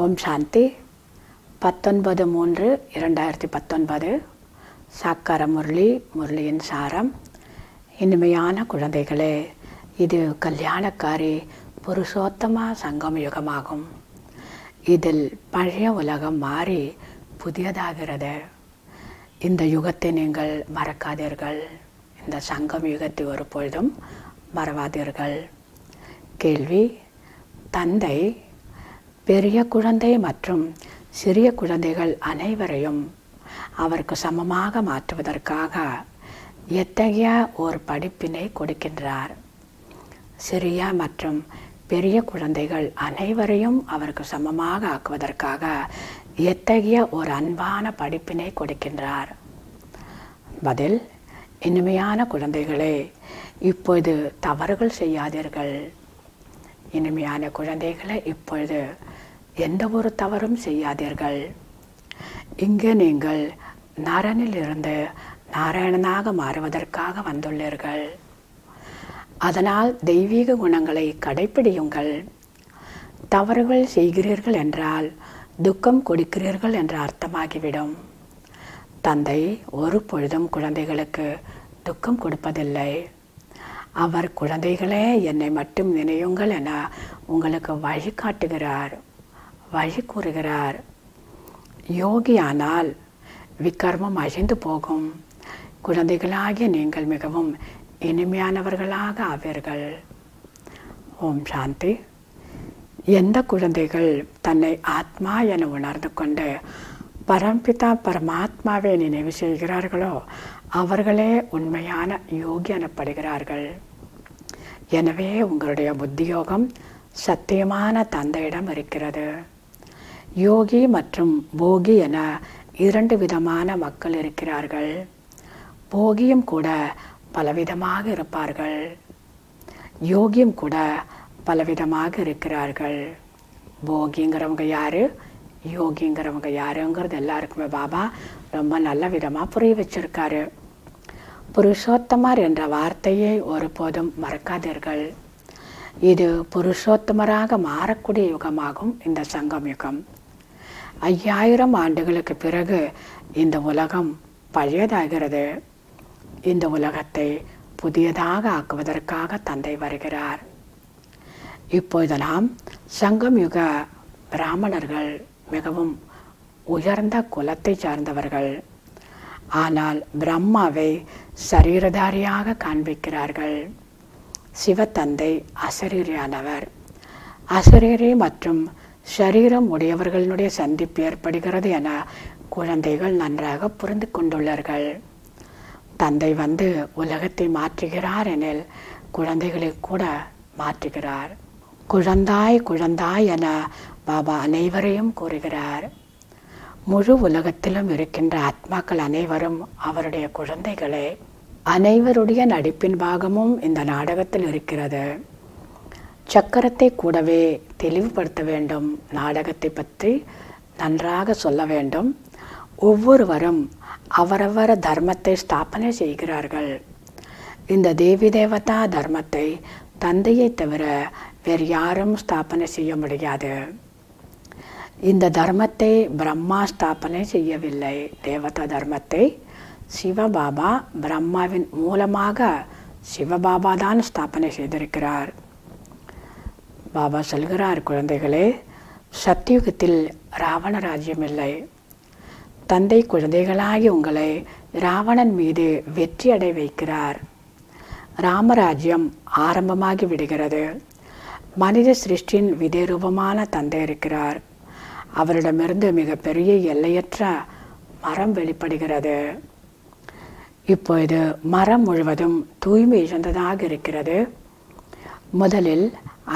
ஓம் சாந்தி 19/3/2019 சாக்கார முரளியின் சாரம். இனிமையான குழந்தைகளே, இது கல்யாணக்காரி புருஷோத்தம சங்கம் யுகமாகும். இதில் பழைய உலகம் மாறி புதியதாகிறது. இந்த யுகத்தை நீங்கள் மறக்காதீர்கள். இந்த சங்கம் யுகத்தை ஒரு பொழுதும் மறவாதீர்கள். கேள்வி: தந்தை பெரிய குழந்தை மற்றும் சிறிய குழந்தைகள் அனைவரையும் அவருக்கு சமமாக மாற்றுவதற்காக எத்தகைய ஒரு படிப்பினை கொடுக்கின்றார்? சிறிய மற்றும் பெரிய குழந்தைகள் அனைவரையும் அவருக்கு சமமாக ஆக்குவதற்காக எத்தகைய ஒரு அன்பான படிப்பினை கொடுக்கின்றார்? பதில்: இனிமையான குழந்தைகளே, இப்பொழுது தவறுகள் செய்யாதீர்கள். இனிமையான குழந்தைகளை, இப்பொழுது எந்த ஒரு தவறும் செய்யாதீர்கள். இங்கு நீங்கள் நரனில் இருந்து நாராயணனாக மாறுவதற்காக வந்துள்ளீர்கள். அதனால் தெய்வீக குணங்களை கடைப்பிடியுங்கள். தவறுகள் செய்கிறீர்கள் என்றால் துக்கம் கொடுக்கிறீர்கள் என்று அர்த்தமாகிவிடும். தந்தை ஒரு பொழுதும் குழந்தைகளுக்கு துக்கம் கொடுப்பதில்லை. அவர் குழந்தைகளே, என்னை மட்டும் நினையுங்கள் என உங்களுக்கு வழி காட்டுகிறார், வழி கூறுகிறார். யோகியானால் விகர்மம் அழிந்து போகும். குழந்தைகளாகிய நீங்கள் மிகவும் இனிமையானவர்களாக ஆவீர்கள். ஓம் சாந்தி. எந்த குழந்தைகள் தன்னை ஆத்மா என உணர்ந்து கொண்டு பரம்பிதா பரமாத்மாவை நினைவு செய்கிறார்களோ அவர்களே உண்மையான யோகி எனப்படுகிறார்கள். எனவே உங்களுடைய புத்தியோகம் சத்தியமான தந்தையிடம் இருக்கிறது. யோகி மற்றும் போகி என இரண்டு விதமான மக்கள் இருக்கிறார்கள். போகியும் கூட பலவிதமாக இருப்பார்கள், யோகியும் கூட பலவிதமாக இருக்கிறார்கள். போகிங்கிறவங்க யாரு, யோகிங்கிறவங்க யாருங்கிறது எல்லாருக்குமே பாபா ரொம்ப நல்ல விதமாக புரிய வச்சிருக்காரு. புருஷோத்தமர் என்ற வார்த்தையை ஒருபோதும் மறக்காதீர்கள். இது புருஷோத்தமராக மாறக்கூடிய யுகமாகும் இந்த சங்கம் யுகம். 5000 ஆண்டுகளுக்கு பிறகு இந்த உலகம் பழையதாகிறது. இந்த உலகத்தை புதியதாக ஆக்குவதற்காக தந்தை வருகிறார். இப்பொழுது நாம் சங்கம் யுக பிராமணர்கள் மிகவும் உயர்ந்த குலத்தை சார்ந்தவர்கள். ஆனால் பிரம்மாவை சரீரதாரியாக காண்பிக்கிறார்கள். சிவத்தந்தை அசரீரியானவர். அசரீரி மற்றும் ஷரீரம் உடையவர்களுடைய சந்திப்பு ஏற்படுகிறது என குழந்தைகள் நன்றாக புரிந்து கொண்டுள்ளார்கள். தந்தை வந்து உலகத்தை மாற்றுகிறார் எனில் குழந்தைகளை கூட மாற்றுகிறார். குழந்தாய் குழந்தாய் என பாபா அனைவரையும் கூறுகிறார். முழு உலகத்திலும் இருக்கின்ற ஆத்மாக்கள் அனைவரும் அவருடைய குழந்தைகளே. அனைவருடைய நடிப்பின் பாகமும் இந்த நாடகத்தில் இருக்கிறது. சக்கரத்தை கூடவே தெளிவுபடுத்த வேண்டும். நாடகத்தை பற்றி நன்றாக சொல்ல வேண்டும். ஒவ்வொருவரும் அவரவர் தர்மத்தை ஸ்தாபனை செய்கிறார்கள். இந்த தேவி தேவதா தர்மத்தை தந்தையை தவிர வேறு யாரும் ஸ்தாபனை செய்ய முடியாது. இந்த தர்மத்தை பிரம்மா ஸ்தாபனை செய்யவில்லை. தேவதா தர்மத்தை சிவபாபா பிரம்மாவின் மூலமாக சிவபாபா தான் ஸ்தாபனை செய்திருக்கிறார். பாபா சொல்கிறார், குழந்தைகளே, சத்தியுகத்தில் ராவண ராஜ்யம் இல்லை. தந்தை குழந்தைகளாகி உங்களை ராவணன் மீது வெற்றி அடை வைக்கிறார். ராமராஜ்யம் ஆரம்பமாகி விடுகிறது. மனித சிருஷ்டியின் விதேரூபமான தந்தை இருக்கிறார். அவரிடமிருந்து மிகப்பெரிய எல்லையற்ற மரம் வெளிப்படுகிறது. இப்பொழுது மரம் முழுவதும் தூய்மை இழந்ததாக இருக்கிறது. முதலில்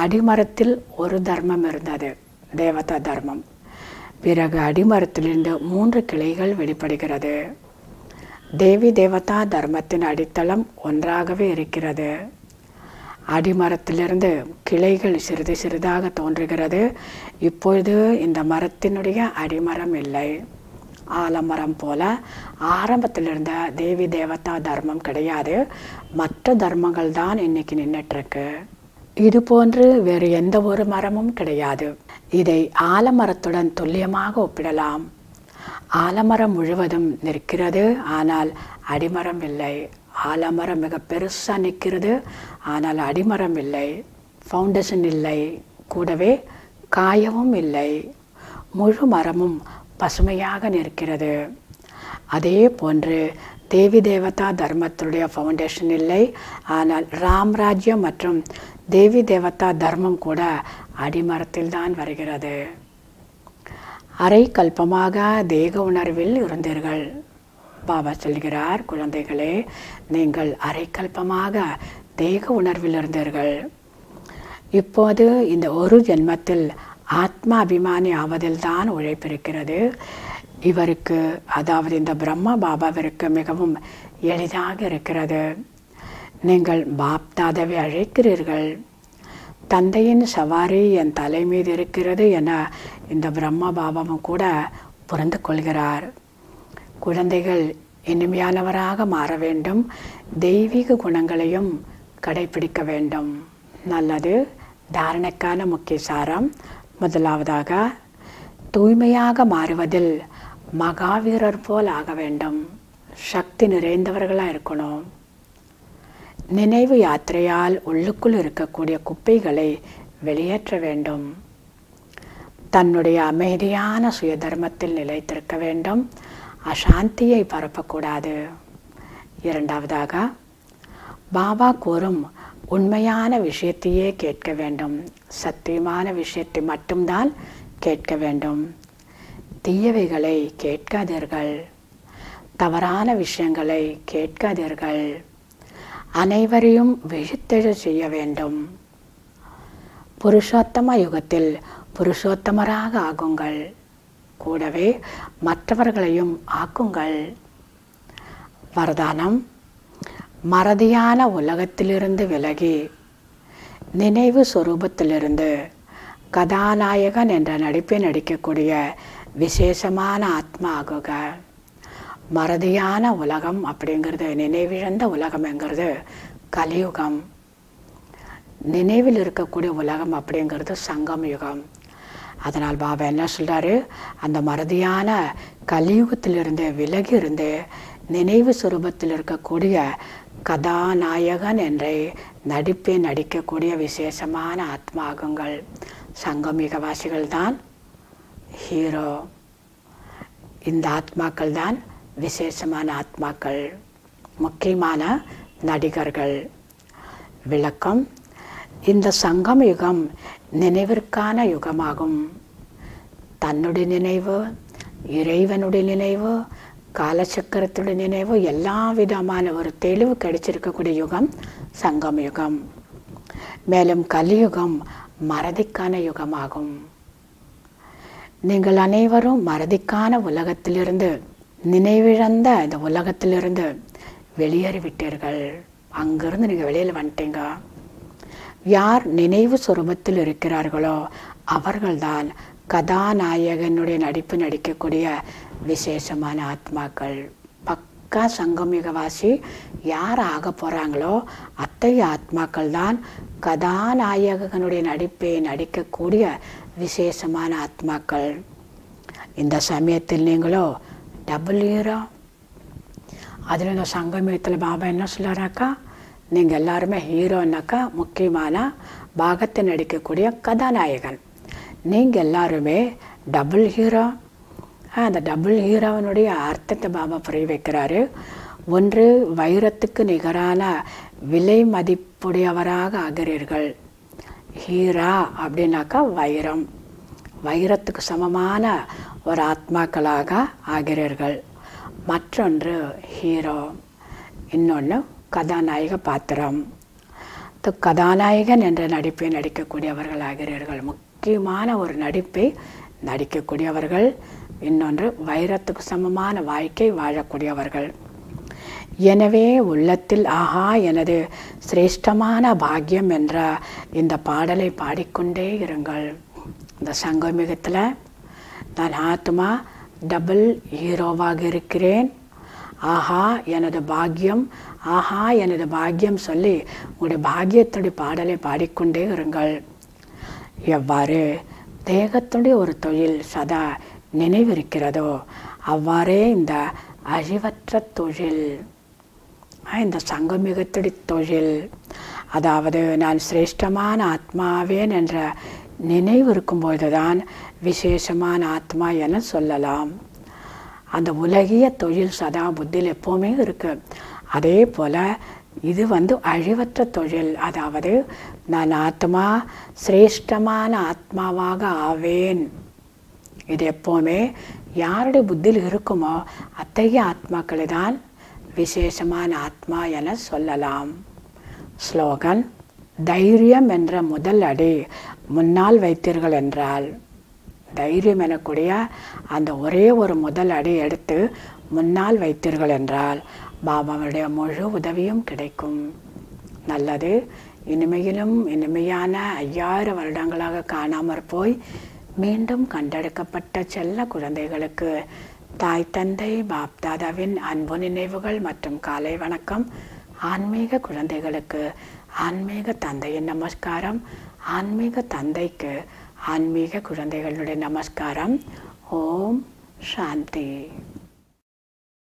அடிமரத்தில் ஒரு தர்மம் இருந்தது, தேவதா தர்மம். பிறகு அடிமரத்திலிருந்து 3 கிளைகள் வெளிப்படுகிறது. தேவி தேவதா தர்மத்தின் அடித்தளம் ஒன்றாகவே இருக்கிறது. அடிமரத்திலிருந்து கிளைகள் சிறிது சிறிதாக தோன்றுகிறது. இப்பொழுது இந்த மரத்தினுடைய அடிமரம் இல்லை. ஆலமரம் போல ஆரம்பத்தில் இருந்த தேவி தேவதா தர்மம் கிடையாது. மற்ற தர்மங்கள் தான் இன்னைக்கு நின்றுட்டுருக்கு. இது போன்று வேறு எந்த ஒரு மரமும் கிடையாது. இதை ஆலமரத்துடன் துல்லியமாக ஒப்பிடலாம். ஆலமரம் முழுவதும் நிற்கிறது, ஆனால் அடிமரம் இல்லை. ஆலமரம் மிக பெருசா நிற்கிறது, ஆனால் அடிமரம் இல்லை, ஃபவுண்டேஷன் இல்லை, கூடவே காயவும் இல்லை. முழு மரமும் பசுமையாக நிற்கிறது. அதே போன்று தேவி தேவதா தர்மத்தினுடைய ஃபவுண்டேஷன் இல்லை, ஆனால் ராம்ராஜ்யம் மற்றும் தேவி தேவதா தர்மம் கூட அடிமரத்தில் தான் வருகிறது. அரை கல்பமாக தேக உணர்வில் இருந்தீர்கள். பாபா சொல்கிறார், குழந்தைகளே, நீங்கள் அரை கல்பமாக தேக உணர்வில் இருந்தீர்கள். இப்போது இந்த ஒரு ஜென்மத்தில் ஆத்மா அபிமானி ஆவதில் தான் உழைப்பிருக்கிறது. இவருக்கு, அதாவது இந்த பிரம்மா பாபாவிற்கு மிகவும் எளிதாக இருக்கிறது. நீங்கள் பாப்தாதாவை அழைக்கிறீர்கள். தந்தையின் சவாரி என் தலை மீது இருக்கிறது என இந்த பிரம்மா பாபாவும் கூட புரிந்து கொள்கிறார். குழந்தைகள் இனிமையானவராக மாற வேண்டும், தெய்வீக குணங்களையும் கடைபிடிக்க வேண்டும். நல்லது. தாரணைக்கான முக்கிய சாரம். முதலாவதாக, தூய்மையாக மாறுவதில் மகாவீரர் போல் ஆக வேண்டும். சக்தி நிறைந்தவர்களாக இருக்கணும். நினைவு யாத்திரையால் உள்ளுக்குள் இருக்கக்கூடிய குப்பைகளை வெளியேற்ற வேண்டும். தன்னுடைய அமைதியான சுய தர்மத்தில் நிலைத்திருக்க வேண்டும். அசாந்தியை பரப்பக்கூடாது. இரண்டாவதாக, பாபா கூறும் உண்மையான விஷயத்தையே கேட்க வேண்டும். சத்தியமான விஷயத்தை மட்டும்தான் கேட்க வேண்டும். தீயவைகளை கேட்காதீர்கள். தவறான விஷயங்களை கேட்காதீர்கள். அனைவரையும் விழித்தெழ செய்ய வேண்டும். புருஷோத்தம யுகத்தில் புருஷோத்தமராக ஆகுங்கள். கூடவே மற்றவர்களையும் ஆக்குங்கள். வரதானம். மறதியான உலகத்திலிருந்து விலகி நினைவு சொரூபத்திலிருந்து கதாநாயகன் என்ற நடிப்பை நடிக்கக்கூடிய விசேஷமான ஆத்மா ஆகுக. மறதியான உலகம் அப்படிங்கிறது, நினைவிழந்த உலகம்ங்கிறது கலியுகம். நினைவில் இருக்கக்கூடிய உலகம் அப்படிங்கிறது சங்கம் யுகம். அதனால் பாபா என்ன சொல்றாரு, அந்த மறதியான கலியுகத்திலிருந்து விலகி இருந்து நினைவு சுரூபத்தில் இருக்கக்கூடிய கதாநாயகன் என்ற நடிப்பை நடிக்கக்கூடிய விசேஷமான ஆத்மாகுங்கள். சங்கமிகவாசிகள் தான் ஹீரோ. இந்த ஆத்மாக்கள் தான் விசேஷமான ஆத்மாக்கள், முக்கியமான நடிகர்கள். விளக்கம். இந்த சங்கம் யுகம் நினைவிற்கான யுகமாகும். தன்னுடைய நினைவு, இறைவனுடைய நினைவு, காலச்சக்கரத்துடைய நினைவு, எல்லா விதமான ஒரு தெளிவு கிடைச்சிருக்கக்கூடிய யுகம் சங்கம் யுகம். மேலும் கலியுகம் மறதிக்கான யுகமாகும். நீங்கள் அனைவரும் மறதிக்கான உலகத்திலிருந்து, நினைவிழந்த இந்த உலகத்திலிருந்து வெளியேறிவிட்டீர்கள். அங்கிருந்து நீங்கள் வெளியில் வந்துட்டீங்க. யார் நினைவு சுரூபத்தில் இருக்கிறார்களோ அவர்கள்தான் கதாநாயகனுடைய நடிப்பு நடிக்கக்கூடிய விசேஷமான ஆத்மாக்கள். பக்கா சங்கமிகவாசி யார் ஆக போகிறாங்களோ அத்தகைய ஆத்மாக்கள் தான் கதாநாயகனுடைய நடிப்பை நடிக்கக்கூடிய விசேஷமான ஆத்மாக்கள். இந்த சமயத்தில் நீங்களோ டபுள் ஹீரோ. அதில் இந்த சங்கமியத்தில் பாபா என்ன சொல்கிறாக்கா, நீங்கள் எல்லாருமே ஹீரோன்னாக்கா முக்கியமான பாகத்தை நடிக்கக்கூடிய கதாநாயகன். நீங்கள் எல்லாருமே டபுள் ஹீரோ. அந்த டபுள் ஹீரோவனுடைய அர்த்தத்தை பாபா புரிய வைக்கிறாரு. ஒன்று, வைரத்துக்கு நிகரான விலை மதிப்புடையவராக ஆகிறீர்கள். ஹீரா அப்படின்னாக்கா வைரம், வைரத்துக்கு சமமான ஒரு ஆத்மாக்களாக ஆகிறீர்கள். மற்றொன்று ஹீரோ, இன்னொன்று கதாநாயக பாத்திரம். கதாநாயகன் என்ற நடிப்பை நடிக்கக்கூடியவர்கள் ஆகிறீர்கள். முக்கியமான ஒரு நடிப்பை நடிக்கக்கூடியவர்கள். இன்னொன்று வைரத்துக்கு சமமான வாழ்க்கை வாழக்கூடியவர்கள். எனவே உள்ளத்தில் ஆஹா எனது சிரேஷ்டமான பாக்கியம் என்ற இந்த பாடலை பாடிக்கொண்டே இருங்கள். இந்த சங்கமிகத்தில் நான் ஆத்மா டபுள் ஹீரோவாக இருக்கிறேன். ஆஹா எனது பாக்கியம் ஆஹா எனது பாக்கியம் சொல்லி உங்களுடைய பாக்கியத்துடைய பாடலை பாடிக்கொண்டே இருங்கள். எவ்வாறு தேகத்துடைய ஒரு தொழில் சதா நினைவிருக்கிறதோ அவ்வாறே இந்த அழிவற்ற தொழில், இந்த சங்கமிகத்துடைய தொழில், அதாவது நான் சிரேஷ்டமான ஆத்மாவேன் என்ற நினைவு இருக்கும்பொழுதுதான் விசேஷமான ஆத்மா என சொல்லலாம். அந்த உலகிய தொழில் சதா புத்தியில் எப்போவுமே இருக்கு. அதே போல் இது அழிவற்ற தொழில், அதாவது நான் ஆத்மா சிரேஷ்டமான ஆத்மாவாக ஆவேன். இது எப்போவுமே யாருடைய புத்தியில் இருக்குமோ அத்தகைய ஆத்மாக்களை தான் விசேஷமான ஆத்மா என சொல்லலாம். ஸ்லோகன்: தைரியம் என்ற முதல் அடி முன்னால் வைத்தீர்கள் என்றால், தைரியம் எனக்கூடிய அந்த ஒரே ஒரு முதல் அடி எடுத்து முன்னால் வைத்தீர்கள் என்றால் பாபாவுடைய முழு உதவியும் கிடைக்கும். நல்லது. இனிமையிலும் இனிமையான 5000 வருடங்களாக காணாமற் போய் மீண்டும் கண்டெடுக்கப்பட்ட செல்ல குழந்தைகளுக்கு தாய் தந்தை பாப்தாதாவின் அன்பு நினைவுகள் மற்றும் காலை வணக்கம். ஆன்மீக குழந்தைகளுக்கு ஆன்மீக தந்தையின் நமஸ்காரம். ஆன்மீக தந்தைக்கு ஆன்மீக குழந்தைகளுடைய நமஸ்காரம். ஓம் சாந்தி.